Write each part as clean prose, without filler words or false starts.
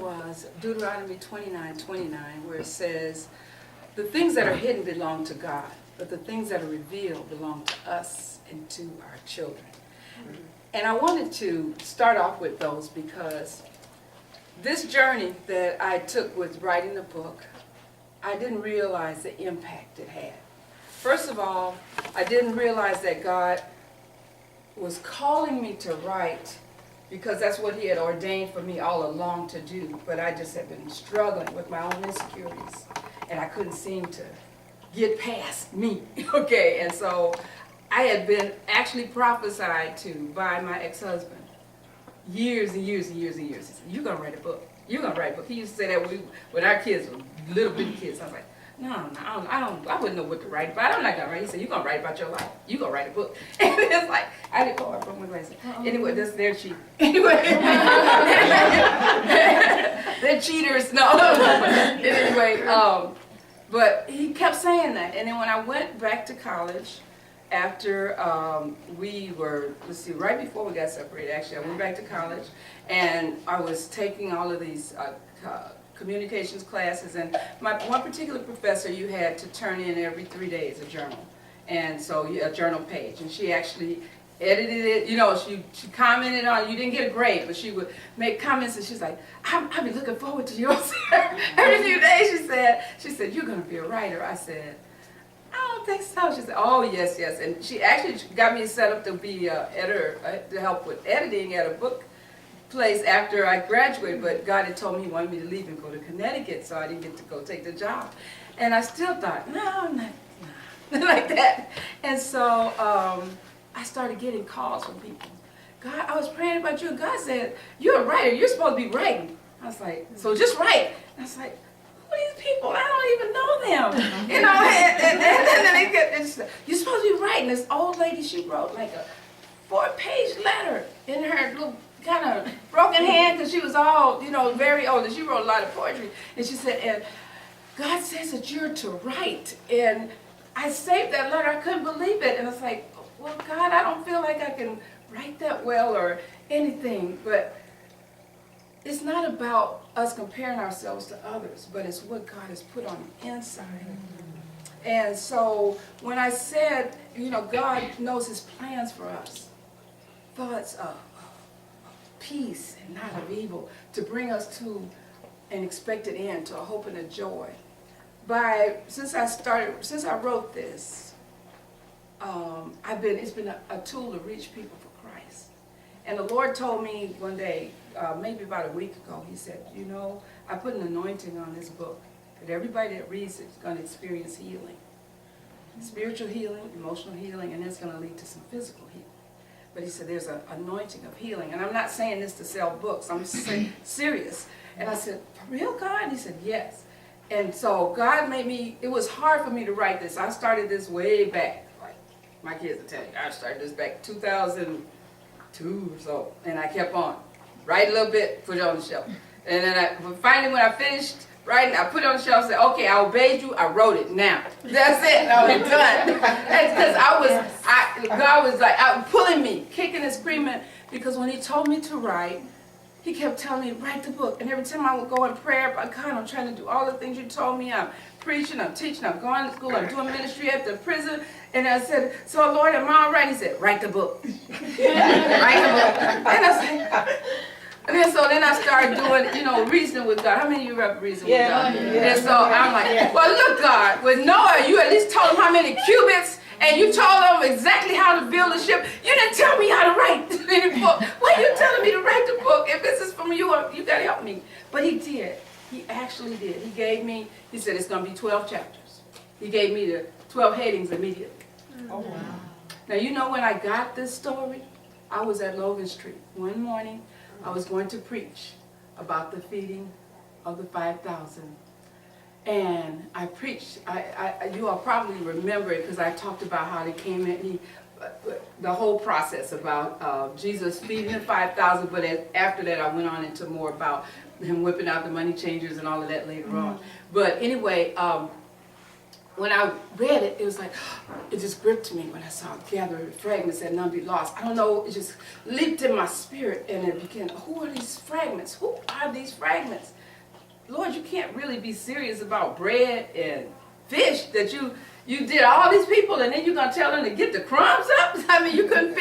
one was Deuteronomy 29:29, where it says, the things that are hidden belong to God, but the things that are revealed belong to us and to our children. And I wanted to start off with those because this journey that I took with writing the book, I didn't realize the impact it had. First of all, I didn't realize that God was calling me to write because that's what he had ordained for me all along to do. But I just had been struggling with my own insecurities, and I couldn't seem to get past me, okay? And so I had been actually prophesied to by my ex-husband years and years and years and years. He said, you're going to write a book. You're going to write a book. He used to say that when our kids were little bitty kids. I was like, no, I wouldn't know what to write about. I'm not going to write. He said, you're going to write about your life. You're going to write a book. And it's like, I didn't go from my glasses. Anyway, that's their cheat. Anyway, they're cheaters. No. Anyway, but he kept saying that. And then when I went back to college, after we were, right before we got separated, actually, I went back to college, and I was taking all of these communications classes, and one particular professor, you had to turn in every 3 days a journal, and so a journal page, and she actually edited it, you know, she commented on it. You didn't get a grade, but she would make comments, and she's like, I've been looking forward to yours. Every few days she said, you're going to be a writer. I said, I don't think so. She said, oh, yes, yes. And she actually got me set up to be an editor, to help with editing at a book place after I graduated. But God had told me he wanted me to leave and go to Connecticut, so I didn't get to go take the job. And I still thought, no, I'm not like that. And so I started getting calls from people. God, I was praying about you, and God said, you're a writer. You're supposed to be writing. I was like, so just write. And I was like, these people, I don't even know them, you know, and then they get, you're supposed to be writing. This old lady, she wrote like a 4-page letter in her little kind of broken hand, because she was all, you know, very old, and she wrote a lot of poetry, and she said, and God says that you're to write, and I saved that letter. I couldn't believe it, and I was like, well, God, I don't feel like I can write that well or anything, but it's not about us comparing ourselves to others, but it's what God has put on the inside. And so when I said, you know, God knows his plans for us, thoughts of peace and not of evil, to bring us to an expected end, to a hope and a joy. Since I wrote this, it's been a tool to reach people for Christ. And the Lord told me one day, maybe about a week ago, he said, you know, I put an anointing on this book, that everybody that reads it is going to experience healing. Spiritual healing, emotional healing, and it's going to lead to some physical healing. But he said there's an anointing of healing. And I'm not saying this to sell books, I'm saying serious. And I said, for real, God? And he said, yes. And so God made me, it was hard for me to write this. I started this way back, like my kids will tell you, I started this back 2002 or so, and I kept on. Write a little bit, put it on the shelf. And then finally when I finished writing, I put it on the shelf and said, okay, I obeyed you, I wrote it now. That's it, I was done. That's because God was like pulling me, kicking and screaming, because when he told me to write, he kept telling me, write the book. And every time I would go in prayer, God, I'm trying to do all the things you told me. I'm preaching, I'm teaching, I'm going to school, I'm doing ministry at the prison. And I said, so Lord, am I all right? He said, write the book. Write the book. And I said, then I started doing, you know, reasoning with God. How many of you ever reason with God? Yeah. And so I'm like, well, look, God, with Noah, you at least told him how many cubits, and you told him exactly how to build a ship. You didn't tell me how to write the book. Why are you telling me to write the book? If this is from you, you got to help me. But he did. He actually did. He gave me, he said it's going to be 12 chapters. He gave me the 12 headings immediately. Oh, wow. Now, you know, when I got this story, I was at Logan Street one morning. I was going to preach about the feeding of the 5,000. And I preached, you all probably remember it because I talked about how they came in, the whole process about Jesus feeding the 5,000, but after that I went on into more about him whipping out the money changers and all of that later on. But anyway, when I read it, it was like, it just gripped me when I saw gather fragments that none be lost. I don't know, it just leaped in my spirit and it began, who are these fragments? Who are these fragments? Lord, you can't really be serious about bread and fish that you did all these people and then you're going to tell them to get the crumbs up? I mean, you couldn't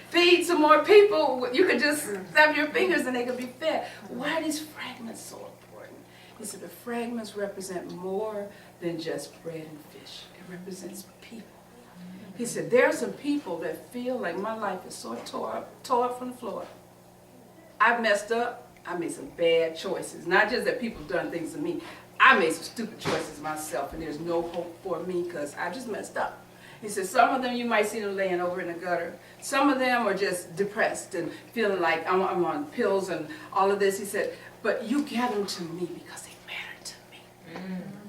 feed some more people. You could just snap your fingers and they could be fed. Why are these fragments so important? He said the fragments represent more than just bread and fish. It represents people. He said there are some people that feel like my life is so tore up from the floor. I've messed up. I made some bad choices. Not just that people done things to me. I made some stupid choices myself, and there's no hope for me because I just messed up. He said some of them you might see them laying over in the gutter. Some of them are just depressed and feeling like I'm on pills and all of this. He said, but you gather them to me because they matter to me.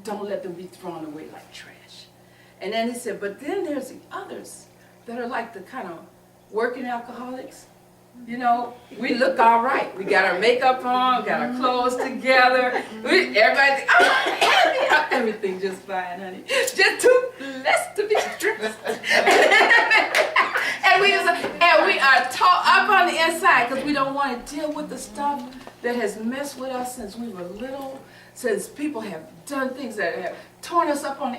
Don't let them be thrown away like trash. And then he said, but then there's the others that are like the kind of working alcoholics. You know, we look all right. We got our makeup on, got our clothes together. Everybody, oh, happy. Everything just fine, honey. Just too blessed to be stressed. and we are taught up on the inside because we don't want to deal with the stuff that has messed with us since we were little, since people have done things that have torn us up on the